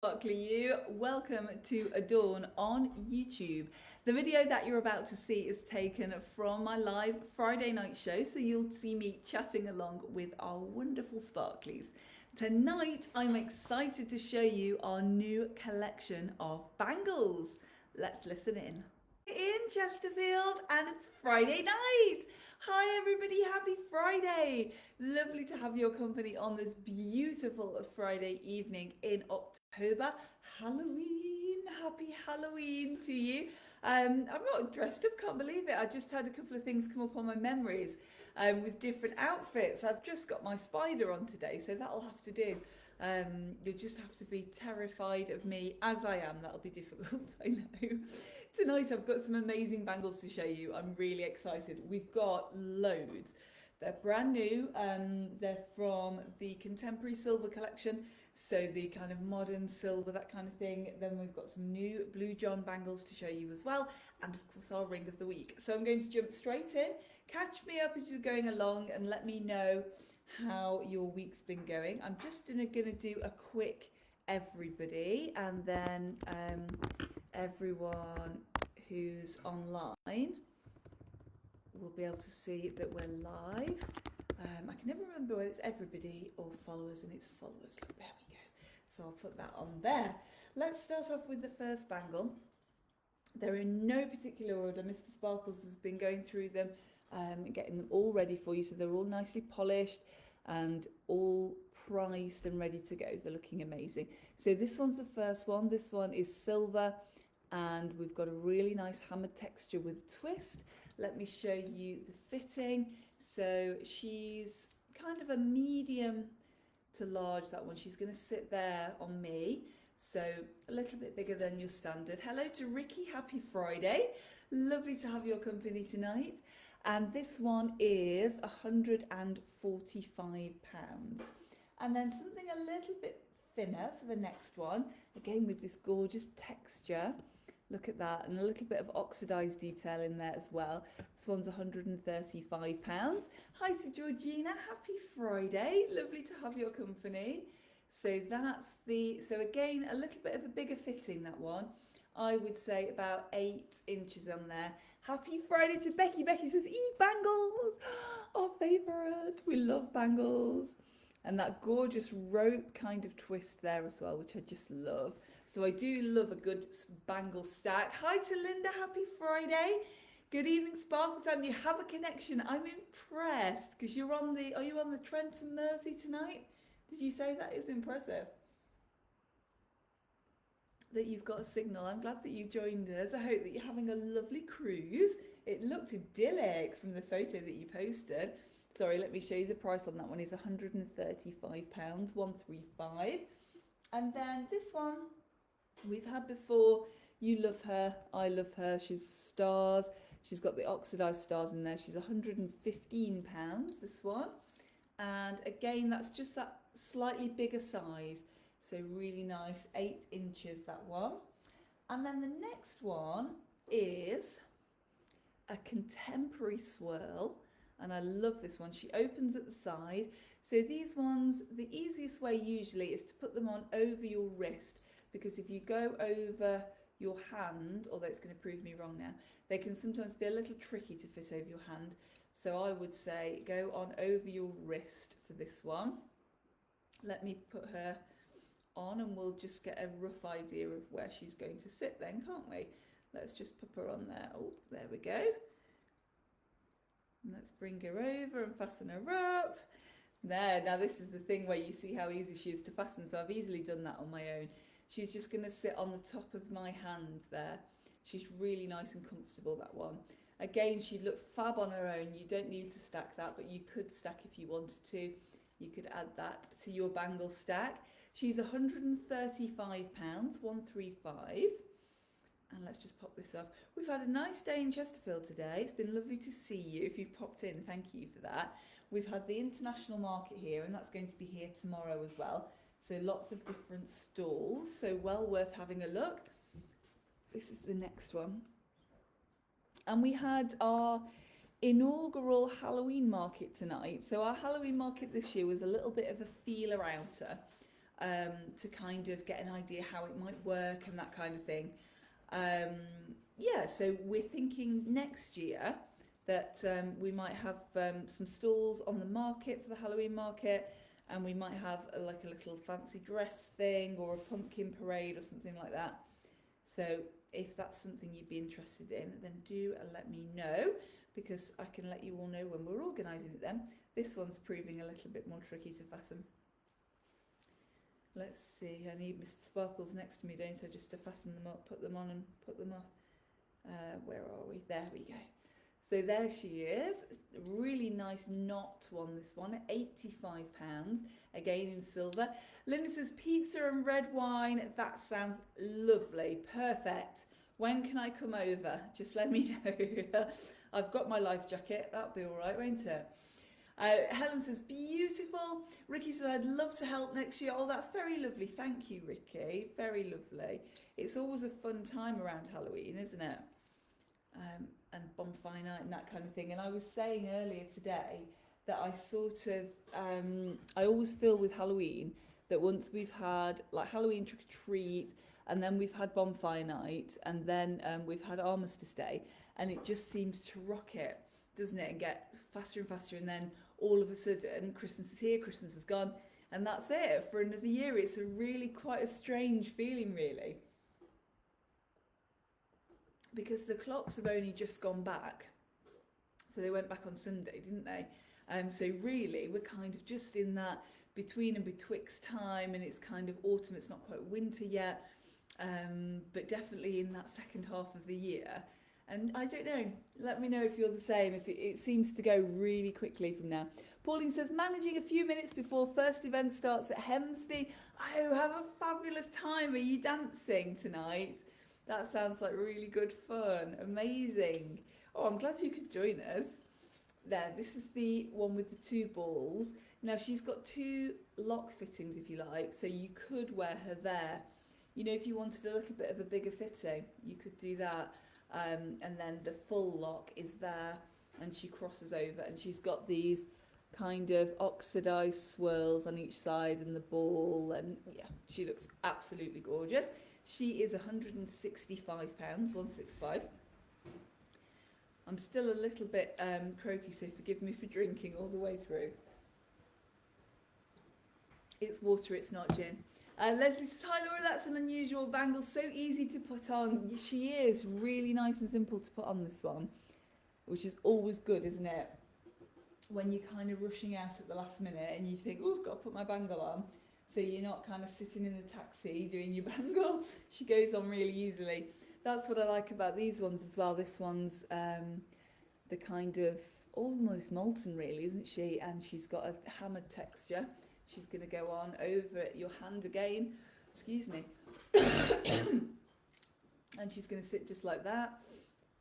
Sparkly you, welcome to Adorn on YouTube. The video that you're about to see is taken from my live Friday night show, so you'll see me chatting along with our wonderful Sparklies. Tonight I'm excited to show you our new collection of bangles. Let's listen in Chesterfield, and it's Friday night. Hi everybody, happy Friday. Lovely to have your company on this beautiful Friday evening in October. Halloween, happy Halloween to you. I'm not dressed up, can't believe it. I just had a couple of things come up on my memories with different outfits. I've just got my spider on today, so that'll have to do. You'll just have to be terrified of me as I am. That'll be difficult, I know. Tonight I've got some amazing bangles to show you. I'm really excited. We've got loads. They're brand new. They're from the Contemporary Silver collection, so the kind of modern silver, that kind of thing. Then we've got some new Blue John bangles to show you as well, and of course our ring of the week. So I'm going to jump straight in. Catch me up as you're going along and let me know how your week's been going. I'm just going to do a quick everybody, and then everyone who's online will be able to see that we're live. I can never remember whether it's everybody or followers, and it's followers. Look, there we go. So I'll put that on there. Let's start off with the first bangle. They're in no particular order. Mr. Sparkles has been going through them, getting them all ready for you, so they're all nicely polished and all priced and ready to go. They're looking amazing. So this one's the first one. This one is silver, and we've got a really nice hammered texture with a twist. Let me show you the fitting. So she's kind of a medium to large, that one. She's going to sit there on me, so a little bit bigger than your standard. Hello to Ricky, happy Friday. Lovely to have your company tonight. And this one is £145. And then something a little bit thinner for the next one, again with this gorgeous texture. Look at that, and a little bit of oxidized detail in there as well. This one's £135. Hi to Georgina, happy Friday. Lovely to have your company. So that's so again, a little bit of a bigger fitting, that one. I would say about 8 inches on there. Happy Friday to Becky. Becky says, bangles, our favourite. We love bangles. And that gorgeous rope kind of twist there as well, which I just love. So I do love a good bangle stack. Hi to Linda, happy Friday. Good evening, Sparkle Time. You have a connection. I'm impressed because are you on the Trent and Mersey tonight? Did you say that? Is impressive that you've got a signal. I'm glad that you joined us. I hope that you're having a lovely cruise. It looked idyllic from the photo that you posted. Sorry, let me show you the price on that one. Is £135, 135. And then this one we've had before. You love her, I love her. She's stars. She's got the oxidized stars in there. She's £115, this one. And again, that's just that slightly bigger size. So really nice, 8 inches, that one. And then the next one is a contemporary swirl. And I love this one. She opens at the side. So these ones, the easiest way usually is to put them on over your wrist, because if you go over your hand, although it's going to prove me wrong now, they can sometimes be a little tricky to fit over your hand. So I would say go on over your wrist for this one. Let me put her on and we'll just get a rough idea of where she's going to sit then, can't we? Let's just pop her on there. Oh, there we go. And let's bring her over and fasten her up. There, now this is the thing where you see how easy she is to fasten. So I've easily done that on my own. She's just going to sit on the top of my hand there. She's really nice and comfortable, that one. Again, she'd look fab on her own. You don't need to stack that, but you could stack if you wanted to. You could add that to your bangle stack. She's £135, 135. And let's just pop this off. We've had a nice day in Chesterfield today. It's been lovely to see you. If you've popped in, thank you for that. We've had the international market here, and that's going to be here tomorrow as well. So lots of different stalls. So well worth having a look. This is the next one. And we had our inaugural Halloween market tonight. So our Halloween market this year was a little bit of a feeler outer. to kind of get an idea how it might work and that kind of thing. So we're thinking next year that we might have some stalls on the market for the Halloween market, and we might have a little fancy dress thing or a pumpkin parade or something like that. So if that's something you'd be interested in, then do let me know, because I can let you all know when we're organising it then. This one's proving a little bit more tricky to fasten. Let's see, I need Mr. Sparkles next to me, don't I, just to fasten them up, put them on and put them off. Where are we? There we go. So there she is. Really nice knot one, this one, at £85, again in silver. Linda says pizza and red wine. That sounds lovely. Perfect. When can I come over? Just let me know. I've got my life jacket. That'll be all right, won't it? Helen says, beautiful. Ricky says, I'd love to help next year. Oh, that's very lovely. Thank you, Ricky. Very lovely. It's always a fun time around Halloween, isn't it? And bonfire night and that kind of thing. And I was saying earlier today that I sort of, I always feel with Halloween that once we've had like Halloween trick or treat, and then we've had bonfire night, and then we've had Armistice Day, and it just seems to rocket, doesn't it, and get faster and faster, and then all of a sudden Christmas is here, Christmas is gone, and that's it for another year. It's a really quite a strange feeling, really, because the clocks have only just gone back. So they went back on Sunday, didn't they? So really we're kind of just in that between and betwixt time, and it's kind of autumn, it's not quite winter yet, but definitely in that second half of the year. And I don't know, let me know if you're the same, if it seems to go really quickly from now. Pauline says, managing a few minutes before first event starts at Hemsby. Oh, have a fabulous time. Are you dancing tonight? That sounds like really good fun. Amazing. Oh, I'm glad you could join us. There, this is the one with the two balls. Now, she's got two lock fittings, if you like, so you could wear her there. You know, if you wanted a little bit of a bigger fitting, you could do that. And then the full lock is there, and she crosses over, and she's got these kind of oxidized swirls on each side and the ball, and yeah, she looks absolutely gorgeous. She is £165, 165. I'm still a little bit croaky, so forgive me for drinking all the way through. It's water, it's not gin. Leslie says, hi Laura, that's an unusual bangle, so easy to put on. She is really nice and simple to put on, this one, which is always good, isn't it? When you're kind of rushing out at the last minute and you think, oh, I've got to put my bangle on. So you're not kind of sitting in the taxi doing your bangle. She goes on really easily. That's what I like about these ones as well. This one's the kind of almost molten, really, isn't she? And she's got a hammered texture. She's going to go on over your hand again. Excuse me. And she's going to sit just like that.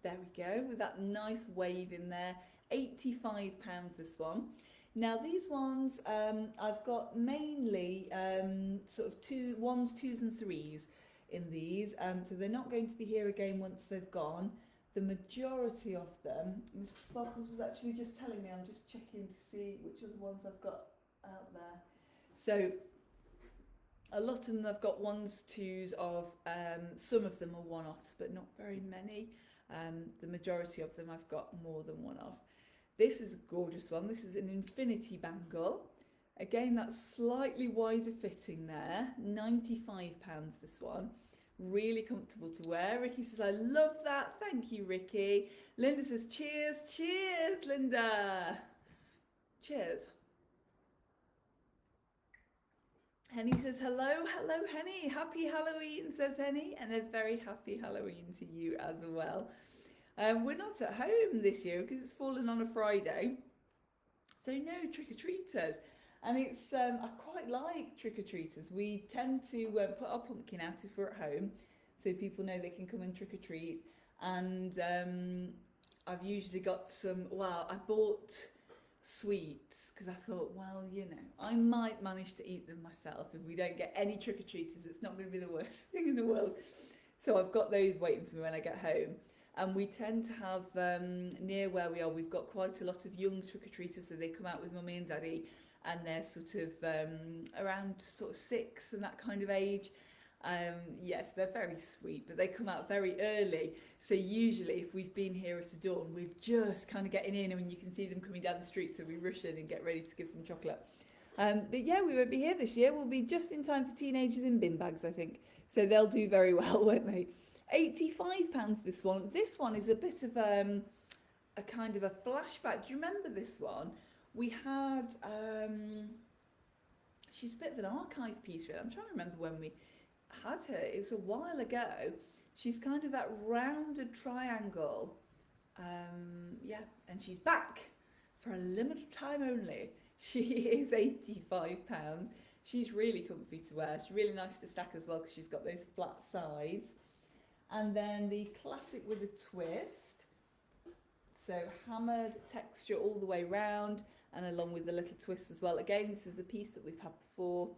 There we go, with that nice wave in there. £85 this one. Now these ones, I've got mainly sort of ones, twos and threes in these. So they're not going to be here again once they've gone. The majority of them, Mr. Sparkles was actually just telling me, I'm just checking to see which other ones I've got out there. So a lot of them I've got ones, twos of, some of them are one-offs, but not very many. The majority of them I've got more than one of. This is a gorgeous one. This is an infinity bangle. Again, that's slightly wider fitting there. £95 this one. Really comfortable to wear. Ricky says, I love that. Thank you, Ricky. Linda says, cheers. Cheers, Linda. Cheers. Henny says, hello. Hello, Henny. Happy Halloween, says Henny. And a very happy Halloween to you as well. We're not at home this year because it's fallen on a Friday. So no trick-or-treaters. And it's I quite like trick-or-treaters. We tend to put our pumpkin out if we're at home, so people know they can come and trick-or-treat. And I've usually got some, I bought sweets because I thought, well, you know, I might manage to eat them myself. If we don't get any trick-or-treaters, it's not going to be the worst thing in the world. So I've got those waiting for me when I get home. And we tend to have, near where we are, we've got quite a lot of young trick-or-treaters, so they come out with mummy and daddy, and they're sort of around sort of 6 and that kind of age. Yes, they're very sweet, but they come out very early. So usually if we've been here at dawn, we're just kind of getting in, and when you can see them coming down the street, so we rush in and get ready to give them chocolate. But yeah, we won't be here this year. We'll be just in time for teenagers in bin bags, I think. So they'll do very well, won't they? £85 this one. This one is a bit of a kind of a flashback. Do you remember this one? We had, she's a bit of an archive piece, really. I'm trying to remember when we had her. It was a while ago. She's kind of that rounded triangle. Yeah, and she's back for a limited time only. She is £85. She's really comfy to wear. She's really nice to stack as well because she's got those flat sides. And then the classic with a twist. So hammered texture all the way round, and along with the little twist as well. Again, this is a piece that we've had before.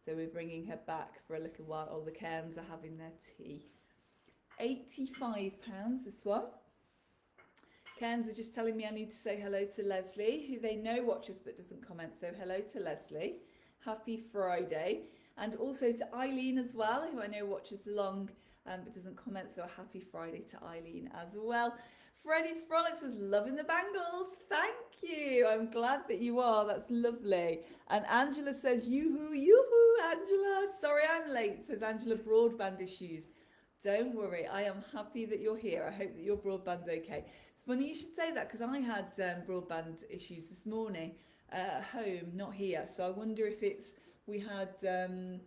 So we're bringing her back for a little while. Oh, the Cairns are having their tea. £85 this one. Cairns are just telling me I need to say hello to Leslie, who they know watches but doesn't comment. So hello to Leslie. Happy Friday. And also to Eileen as well, who I know watches along but doesn't comment. So a happy Friday to Eileen as well. Freddie's Frolics is loving the bangles. Thank you. I'm glad that you are. That's lovely. And Angela says, yoo-hoo, yoo-hoo, Angela. Sorry I'm late, says Angela. Broadband issues. Don't worry. I am happy that you're here. I hope that your broadband's okay. It's funny you should say that because I had broadband issues this morning at home, not here. So I wonder if it's, we had the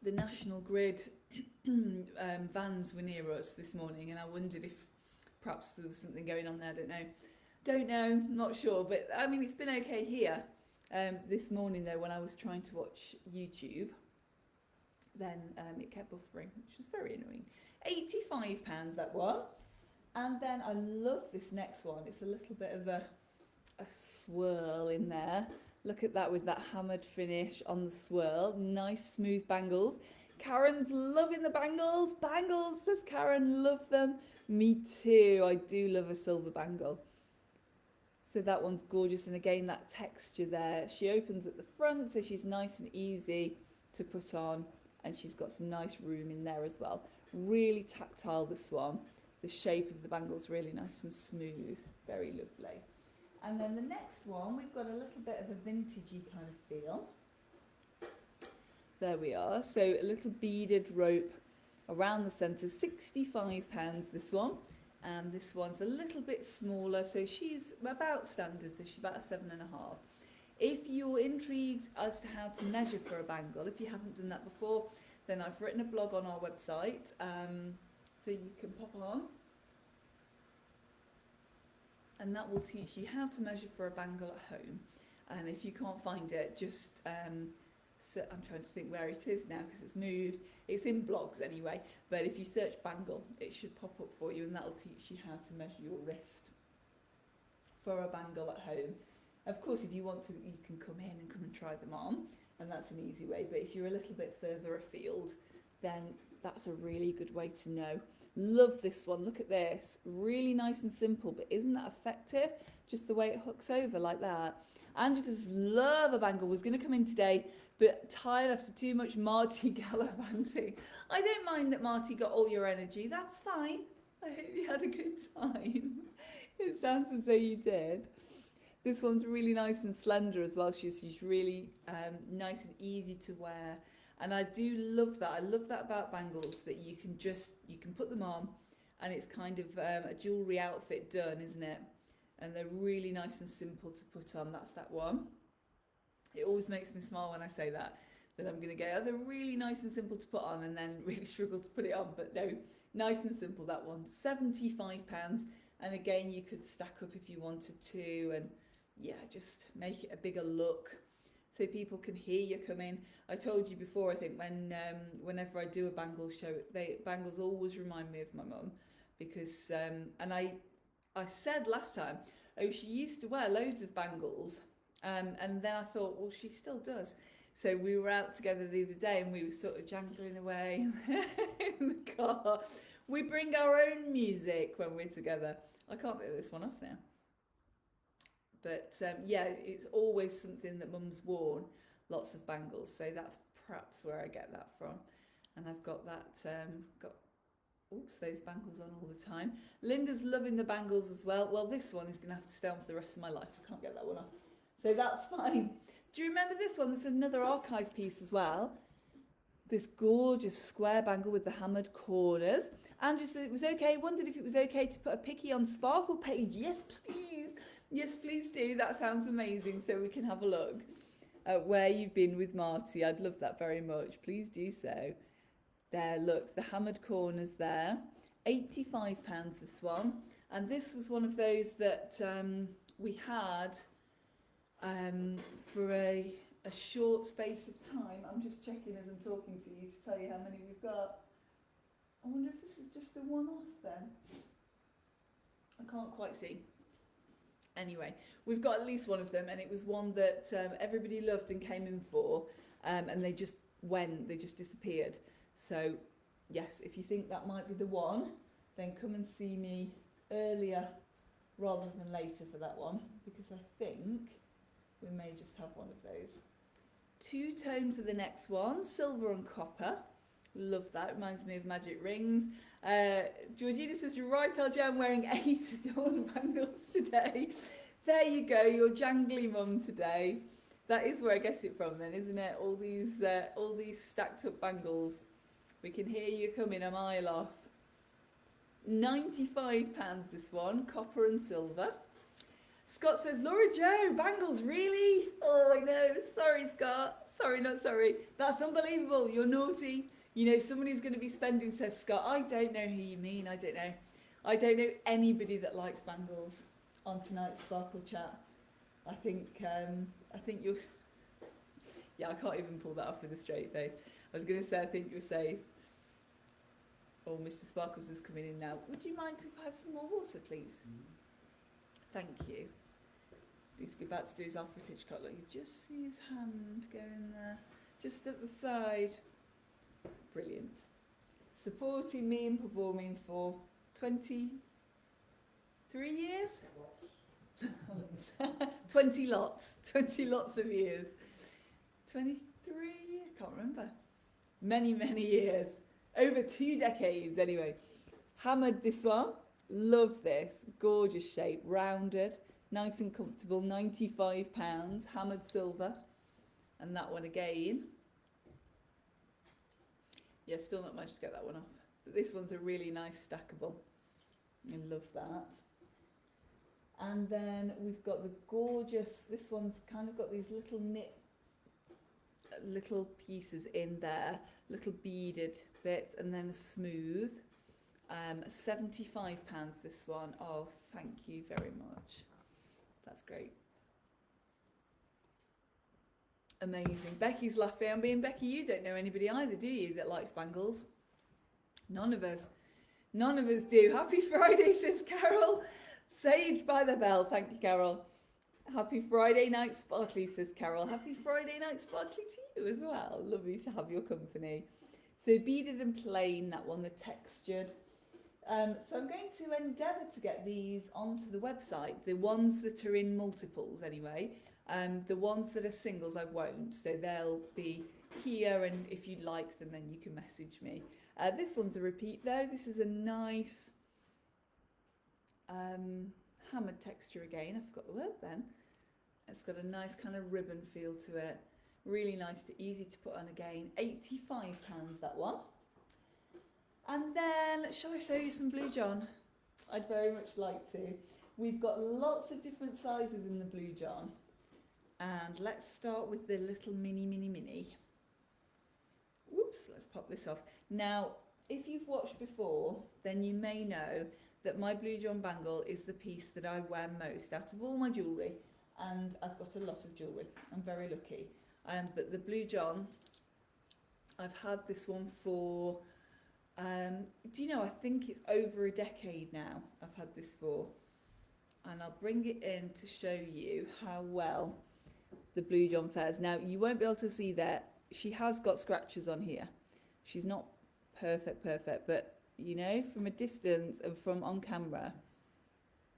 National Grid vans were near us this morning, and I wondered if perhaps there was something going on there. Don't know, not sure, but I mean it's been okay here. This morning though, when I was trying to watch YouTube, then it kept buffering, which was very annoying. £85 that one. And then I love this next one. It's a little bit of a swirl in there. Look at that with that hammered finish on the swirl. Nice smooth bangles. Karen's loving the bangles. Bangles, says Karen, love them. Me too. I do love a silver bangle. So that one's gorgeous. And again, that texture there. She opens at the front, so she's nice and easy to put on. And she's got some nice room in there as well. Really tactile, this one. The shape of the bangle's really nice and smooth. Very lovely. And then the next one, we've got a little bit of a vintagey kind of feel. There we are. So a little beaded rope around the centre. £65 this one. And this one's a little bit smaller. So she's about standard. So she's about a 7.5. If you're intrigued as to how to measure for a bangle, if you haven't done that before, then I've written a blog on our website. So you can pop on. And that will teach you how to measure for a bangle at home. And if you can't find it, just, so I'm trying to think where it is now because it's moved. It's in blogs anyway, but if you search bangle, it should pop up for you, and that'll teach you how to measure your wrist for a bangle at home. Of course, if you want to, you can come in and come and try them on, and that's an easy way. But if you're a little bit further afield, then that's a really good way to know. Love this one. Look at this. Really nice and simple, but isn't that effective? Just the way it hooks over like that. Angela does love a bangle. Was going to come in today, but tired after too much Marty gallivanting. I don't mind that Marty got all your energy. That's fine. I hope you had a good time. It sounds as though you did. This one's really nice and slender as well. She's really nice and easy to wear. And I do love that. I love that about bangles, that you can put them on and it's kind of a jewellery outfit done, isn't it? And they're really nice and simple to put on. That's that one. It always makes me smile when I say that I'm going to go, oh, they're really nice and simple to put on, and then really struggle to put it on. But no, nice and simple, that one. £75. And again, you could stack up if you wanted to, and yeah, just make it a bigger look so people can hear you come in. I told you before, I think, whenever I do a bangle show, bangles always remind me of my mum, because and I said last time, oh, she used to wear loads of bangles, and then I thought, well, she still does. So we were out together the other day and we were sort of jangling away in the car. We bring our own music when we're together. I can't get this one off now. But yeah, it's always something that Mum's worn, lots of bangles. So that's perhaps where I get that from. And I've got that, those bangles on all the time. Linda's loving the bangles as well. Well, this one is going to have to stay on for the rest of my life. I can't get that one off. So that's fine. Do you remember this one? There's another archive piece as well. This gorgeous square bangle with the hammered corners. Andrew said it was okay. Wondered if it was okay to put a picky on Sparkle page. Yes, please. Yes, please do. That sounds amazing. So we can have a look at where you've been with Marty. I'd love that very much. Please do so. There, look, the hammered corners there. £85 this one. And this was one of those that we had for a short space of time. I'm just checking as I'm talking to you to tell you how many we've got. I wonder if this is just a one-off then. I can't quite see. Anyway, we've got at least one of them, and it was one that everybody loved and came in for, and they just disappeared. So, yes, if you think that might be the one, then come and see me earlier rather than later for that one, because I think we may just have one of those. Two-tone for the next one, silver and copper. Love that, reminds me of magic rings. Georgina says, you're right, LJ, I'm wearing 8 adorned bangles today. There you go, your jangly mum today. That is where I guess it from then, isn't it? All these stacked up bangles. We can hear you coming a mile off. £95 this one, copper and silver. Scott says, Laura Jo, bangles, really? Oh, I know. Sorry, Scott. Sorry, not sorry. That's unbelievable. You're naughty. You know, someone who's going to be spending, says Scott, I don't know who you mean. I don't know. I don't know anybody that likes bangles on tonight's Sparkle Chat. I think you're... Yeah, I can't even pull that off with a straight face. I was going to say, I think you're safe. Oh, Mr. Sparkles is coming in now. Would you mind if I had some more water, please? Thank you. He's about to do his Alfred Hitchcock. Look, you just see his hand going there, just at the side. Brilliant. Supporting me and performing for 23 years? 20 lots of years. 23? I can't remember. Many years. Over 2 decades anyway. Hammered this one. Love this. Gorgeous shape. Rounded. Nice and comfortable. £95. Hammered silver. And that one again. Yeah, still not managed to get that one off. But this one's a really nice stackable. I love that. And then we've got the gorgeous, this one's kind of got these little little pieces in there, little beaded bits, and then a smooth. £75 this one. Oh, thank you very much. That's great. Amazing. Becky's laughing. I'm being Becky, you don't know anybody either, do you, that likes bangles? None of us. None of us do. Happy Friday, says Carol. Saved by the bell. Thank you, Carol. Happy Friday night, Sparkly, says Carol. Happy Friday night, Sparkly to you as well. Lovely to have your company. So beaded and plain, that one, the textured. So I'm going to endeavour to get these onto the website. The ones that are in multiples anyway. The ones that are singles I won't, so they'll be here, and if you'd like them then you can message me. This one's a repeat though. This is a nice hammered texture again. I forgot the word then. It's got a nice kind of ribbon feel to it. Really nice, easy to put on again. £85 that one. And then, shall I show you some Blue John? I'd very much like to. We've got lots of different sizes in the Blue John. And let's start with the little mini. Whoops, let's pop this off. Now, if you've watched before, then you may know that my Blue John bangle is the piece that I wear most out of all my jewellery. And I've got a lot of jewellery. I'm very lucky. But the Blue John, I've had this one for, do you know, I think it's over a decade now I've had this for. And I'll bring it in to show you how well the Blue John fares. Now, you won't be able to see that. She has got scratches on here. She's not perfect, but, you know, from a distance and from on camera,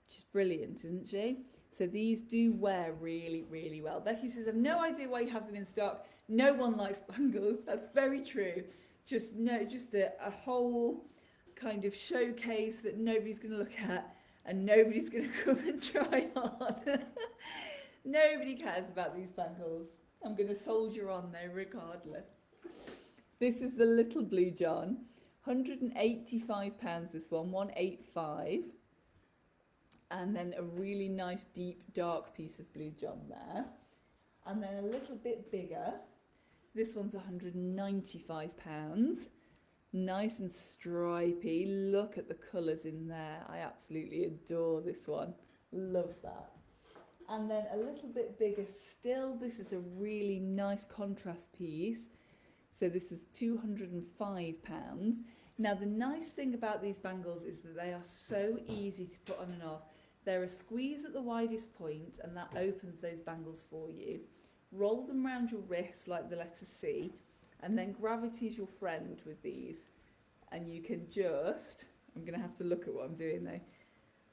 she's brilliant, isn't she? So these do wear really, really well. Becky says, I've no idea why you have them in stock. No one likes bangles. That's very true. Just a whole kind of showcase that nobody's going to look at and nobody's going to come and try on. Nobody cares about these bangles. I'm going to soldier on there regardless. This is the little Blue John. £185 this one, 185. And then a really nice deep dark piece of Blue John there. And then a little bit bigger. This one's £195. Nice and stripy. Look at the colours in there. I absolutely adore this one. Love that. And then a little bit bigger still. This is a really nice contrast piece. So this is £205. Now the nice thing about these bangles is that they are so easy to put on and off. They're a squeeze at the widest point and that opens those bangles for you. Roll them around your wrist like the letter C, and then gravity is your friend with these. And you can just, I'm going to have to look at what I'm doing though.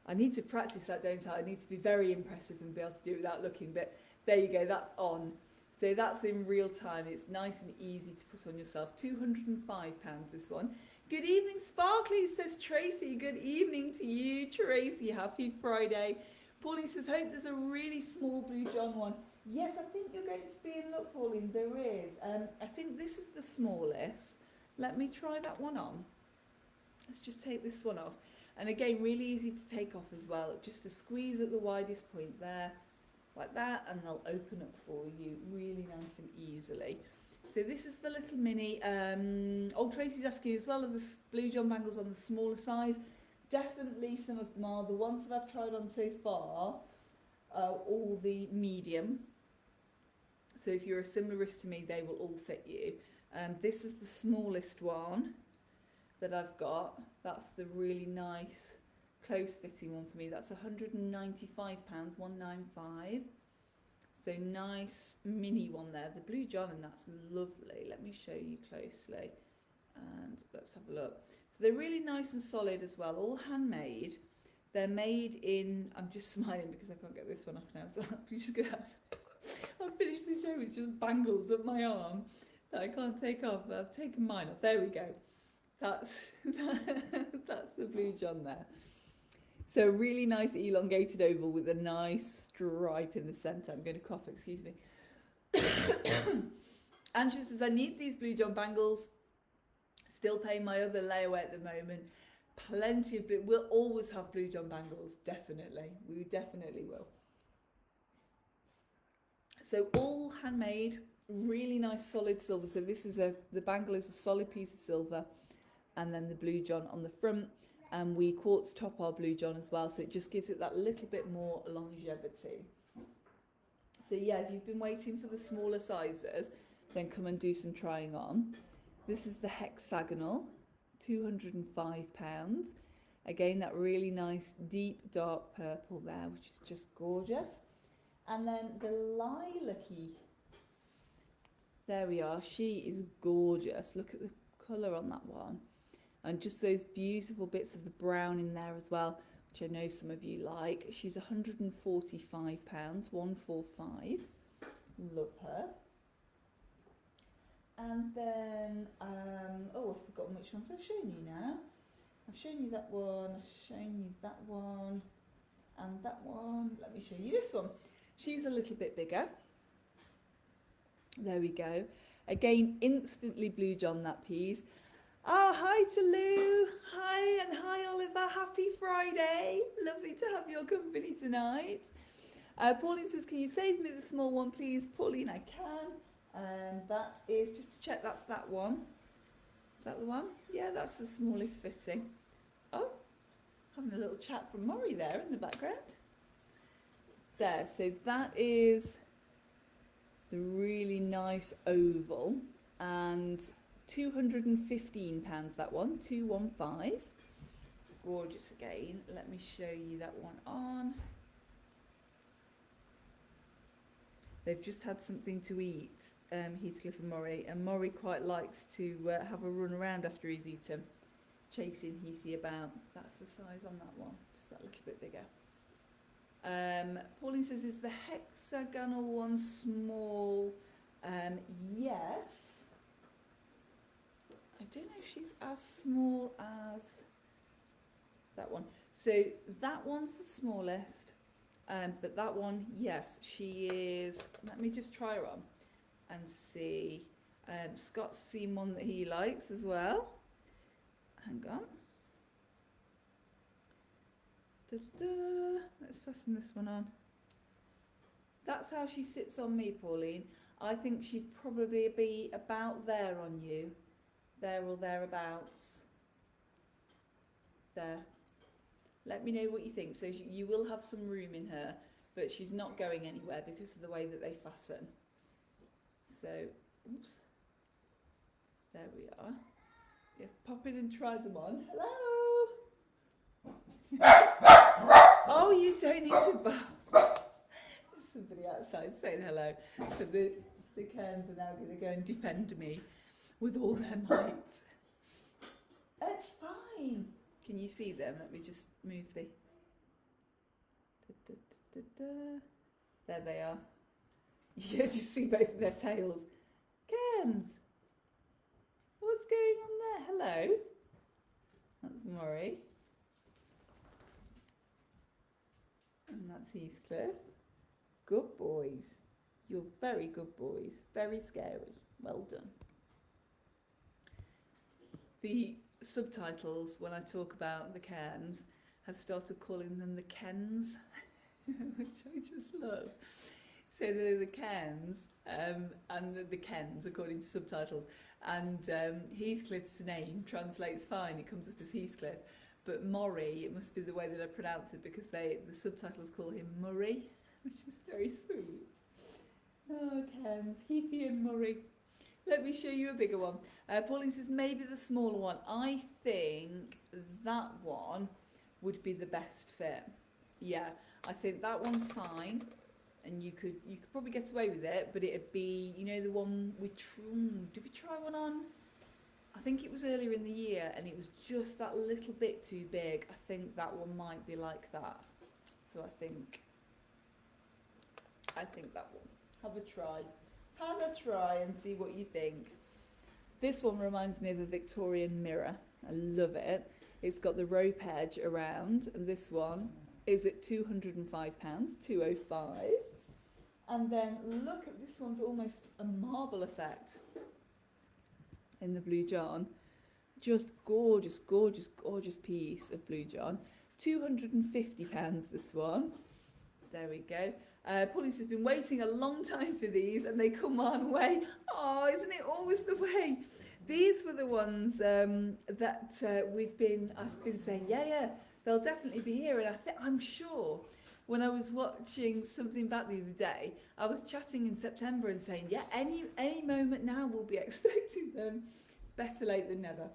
I need to practice that, don't I? I need to be very impressive and be able to do it without looking, but there you go, that's on. So that's in real time. It's nice and easy to put on yourself. £205 this one. Good evening, Sparkly, says Tracy. Good evening to you, Tracy. Happy Friday. Pauline says, hope there's a really small Blue John one. Yes, I think you're going to be in luck, Pauline. There is. I think this is the smallest. Let me try that one on. Let's just take this one off. And again, really easy to take off as well. Just a squeeze at the widest point there, like that, and they'll open up for you really nice and easily. So this is the little mini. Old Tracy's asking as well, are the Blue John bangles on the smaller size? Definitely some of them are. The ones that I've tried on so far are all the medium. So if you're a similar wrist to me, they will all fit you. This is the smallest one that I've got. That's the really nice close fitting one for me. That's £195, 195. So nice mini one there, the Blue John, and that's lovely. Let me show you closely and let's have a look. So they're really nice and solid as well, all handmade. They're made in, I'm just smiling because I can't get this one off now, so I'm just gonna have, I'll finish the show with just bangles up my arm that I can't take off. I've taken mine off, there we go. That's the Blue John there. So really nice elongated oval with a nice stripe in the centre. I'm going to cough, excuse me. Angela says, I need these Blue John bangles. Still paying my other layaway at the moment. Plenty of blue. We'll always have Blue John bangles, definitely. We definitely will. So all handmade, really nice solid silver. So this is the bangle is a solid piece of silver. And then the Blue John on the front. And we quartz top our Blue John as well, so it just gives it that little bit more longevity. So yeah, if you've been waiting for the smaller sizes, then come and do some trying on. This is the hexagonal, £205. Again, that really nice deep dark purple there, which is just gorgeous. And then the lilac-y, there we are, she is gorgeous. Look at the colour on that one. And just those beautiful bits of the brown in there as well, which I know some of you like. She's £145, 145. Love her. And then, oh, I've forgotten which ones I've shown you now. I've shown you that one, I've shown you that one, and that one. Let me show you this one. She's a little bit bigger. There we go. Again, instantly Blue John, that piece. Oh, hi to Lou. Hi, and hi, Oliver. Happy Friday. Lovely to have your company tonight. Pauline says, can you save me the small one, please? Pauline, I can. That is, just to check, that's that one. Is that the one? Yeah, that's the smallest fitting. Oh, having a little chat from Maury there in the background. There, so that is the really nice oval. And £215 that one, 215. Gorgeous again. Let me show you that one on. They've just had something to eat, Heathcliff and Maury, and Maury quite likes to have a run around after he's eaten, chasing Heathy about. That's the size on that one, just that little bit bigger. Pauline says, is the hexagonal one small? Yes. I don't know if she's as small as that one. So that one's the smallest, but that one, yes, she is. Let me just try her on and see. Scott's seen one that he likes as well. Hang on. Da-da-da. Let's fasten this one on. That's how she sits on me, Pauline. I think she'd probably be about there on you. There or thereabouts. There. Let me know what you think. So you will have some room in her, but she's not going anywhere because of the way that they fasten. So, oops. There we are. Yeah, pop in and try them on. Hello! Oh, you don't need to bark. There's somebody outside saying hello. So the cairns are now going to go and defend me with all their might. It's fine. Can you see them? Let me just move the... There they are. You can just see both of their tails. Cairns! What's going on there? Hello? That's Murray. And that's Heathcliff. Good boys. You're very good boys. Very scary. Well done. The subtitles, when I talk about the cairns, have started calling them the Kens, which I just love. So they're the cairns and the Kens, according to subtitles. And Heathcliff's name translates fine. It comes up as Heathcliff. But Murray, it must be the way that I pronounce it, because the subtitles call him Murray, which is very sweet. Oh, Kens, Heathy and Murray. Let me show you a bigger one. Pauline says maybe the smaller one. I think that one would be the best fit. Yeah, I think that one's fine, and you could probably get away with it. But it'd be, you know, the one did we try one on? I think it was earlier in the year, and it was just that little bit too big. I think that one might be like that. So I think that one. Have a try. Have a try and see what you think. This one reminds me of a Victorian mirror. I love it. It's got the rope edge around, and this one is at £205, 205. And then look at this one's almost a marble effect in the Blue John. Just gorgeous, gorgeous, gorgeous piece of Blue John. £250 this one. There we go. Pauline has been waiting a long time for these, and they come our way. Oh, isn't it always the way? These were the ones that I've been saying, yeah, they'll definitely be here. And I'm sure when I was watching something back the other day, I was chatting in September and saying, yeah, any moment now we'll be expecting them. Better late than never.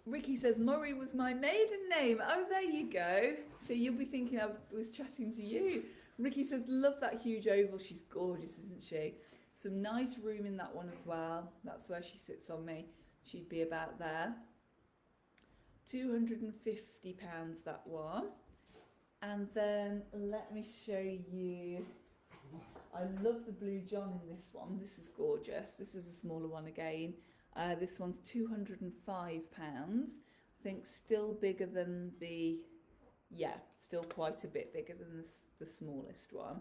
Ricky says, Murray was my maiden name. Oh, there you go. So you'll be thinking I was chatting to you. Ricky says, love that huge oval. She's gorgeous, isn't she? Some nice room in that one as well. That's where she sits on me. She'd be about there. £250 that one. And then let me show you. I love the Blue John in this one. This is gorgeous. This is a smaller one again. This one's £205. I think still bigger than still quite a bit bigger than the smallest one.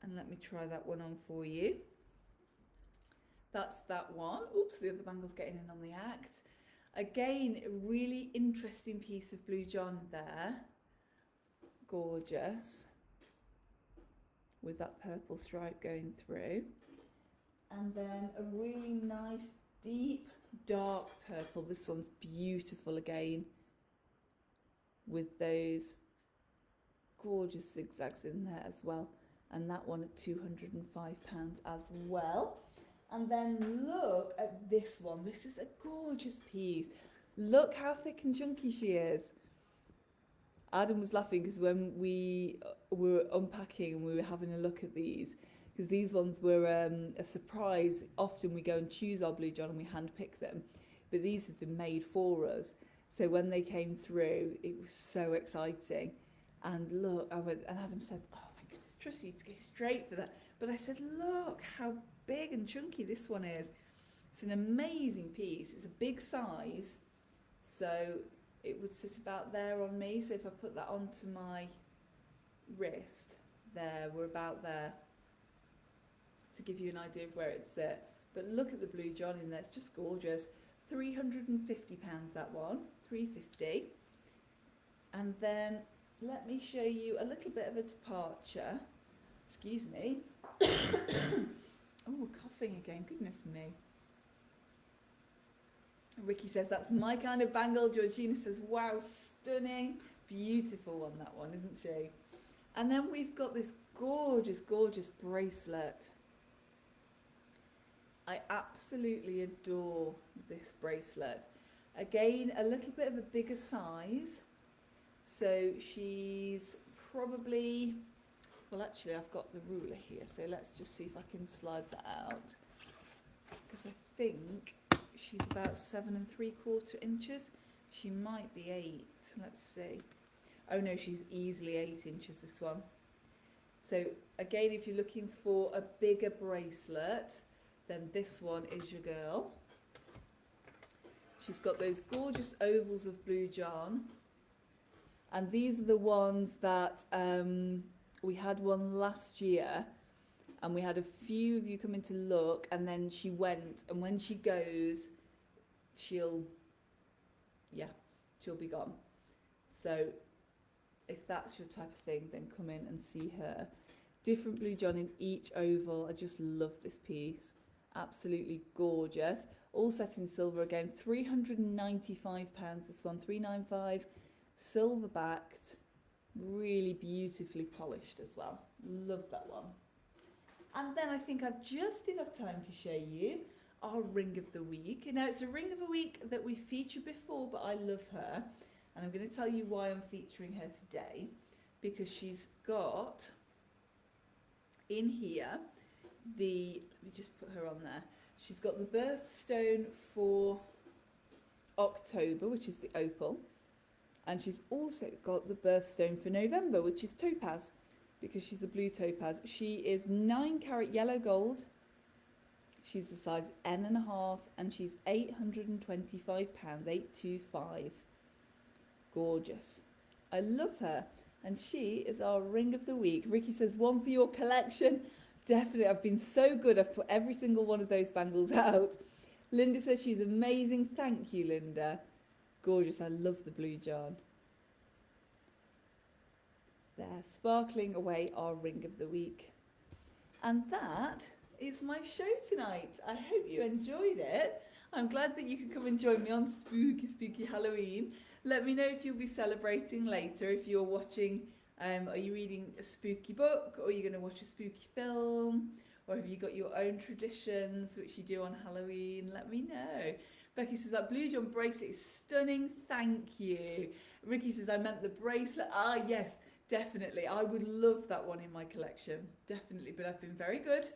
And let me try that one on for you. That's that one. Oops, the other bangle's getting in on the act. Again, a really interesting piece of Blue John there. Gorgeous. With that purple stripe going through. And then a really nice deep dark purple. This one's beautiful again, with those gorgeous zigzags in there as well. And that one at £205 as well. And then look at this one. This is a gorgeous piece. Look how thick and chunky she is. Adam was laughing because when we were unpacking and we were having a look at these, because these ones were a surprise. Often we go and choose our Blue John and we hand pick them, but these have been made for us. So when they came through, it was so exciting. And look, I went, and Adam said, "Oh my goodness, trust you to go straight for that." But I said, "Look how big and chunky this one is." It's an amazing piece. It's a big size, so it would sit about there on me. So if I put that onto my wrist, there, we're about there, to give you an idea of where it's at. But look at the Blue John in there. It's just gorgeous. £350 that one, 350. And then let me show you a little bit of a departure. Excuse me. Oh, coughing again. Goodness me. Ricky says, that's my kind of bangle. Georgina says, wow, stunning. Beautiful one, that one, isn't she? And then we've got this gorgeous, gorgeous bracelet. I absolutely adore this bracelet. Again, a little bit of a bigger size. So she's probably, well, actually, I've got the ruler here. So let's just see if I can slide that out. Because I think she's about 7 3/4 inches. She might be 8. Let's see. Oh no, she's easily 8 inches, this one. So again, if you're looking for a bigger bracelet, then this one is your girl. She's got those gorgeous ovals of Blue John. And these are the ones that we had one last year. And we had a few of you come in to look, and then she went, and when she goes, she'll be gone. So if that's your type of thing, then come in and see her. Different Blue John in each oval. I just love this piece. Absolutely gorgeous. All set in silver again. £395, this one, 395. Silver backed. Really beautifully polished as well. Love that one. And then I think I've just enough time to show you our ring of the week. Now, it's a ring of the week that we featured before, but I love her. And I'm going to tell you why I'm featuring her today. Because she's got in here let me just put her on there. She's got the birthstone for October, which is the opal. And she's also got the birthstone for November, which is topaz, because she's a blue topaz. She is 9 carat yellow gold. She's the size N.5, and she's £825, 825. Gorgeous. I love her. And she is our ring of the week. Ricky says, one for your collection. Definitely. I've been so good. I've put every single one of those bangles out. Linda says she's amazing. Thank you, Linda. Gorgeous. I love the Blue John. There, sparkling away our ring of the week. And that is my show tonight. I hope you enjoyed it. I'm glad that you could come and join me on spooky Halloween. Let me know if you'll be celebrating later, if you're watching, are you reading a spooky book, or are you going to watch a spooky film, or have you got your own traditions which you do on Halloween? Let me know. Becky says, that Blue John bracelet is stunning, thank you. Ricky says, I meant the bracelet. Ah, yes, definitely. I would love that one in my collection, definitely, but I've been very good.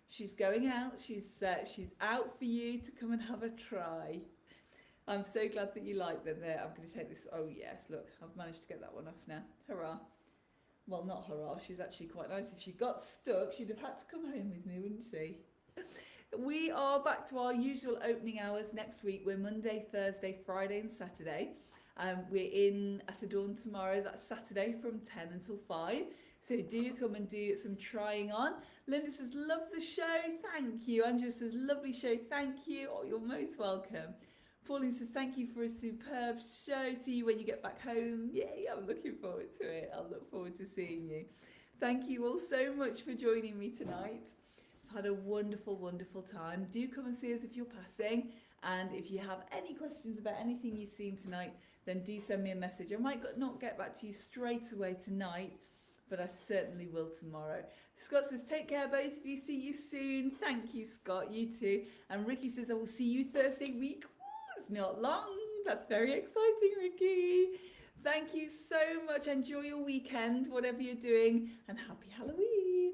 She's going out. She's out for you to come and have a try. I'm so glad that you like them. There, I'm going to take this. Oh yes, look, I've managed to get that one off now. Hurrah! Well, not hurrah. She's actually quite nice. If she got stuck, she'd have had to come home with me, wouldn't she? We are back to our usual opening hours next week. We're Monday, Thursday, Friday, and Saturday. We're in at Adorn tomorrow. That's Saturday from 10 until 5. So do come and do some trying on. Linda says, love the show. Thank you. Angela says, lovely show. Thank you. Oh, you're most welcome. Pauline says, thank you for a superb show. See you when you get back home. Yay, I'm looking forward to it. I'll look forward to seeing you. Thank you all so much for joining me tonight. I've had a wonderful, wonderful time. Do come and see us if you're passing. And if you have any questions about anything you've seen tonight, then do send me a message. I might not get back to you straight away tonight, but I certainly will tomorrow. Scott says, take care, both of you. See you soon. Thank you, Scott. You too. And Ricky says, I will see you Thursday week. Ooh, it's not long. That's very exciting, Ricky. Thank you so much. Enjoy your weekend, whatever you're doing, and happy Halloween.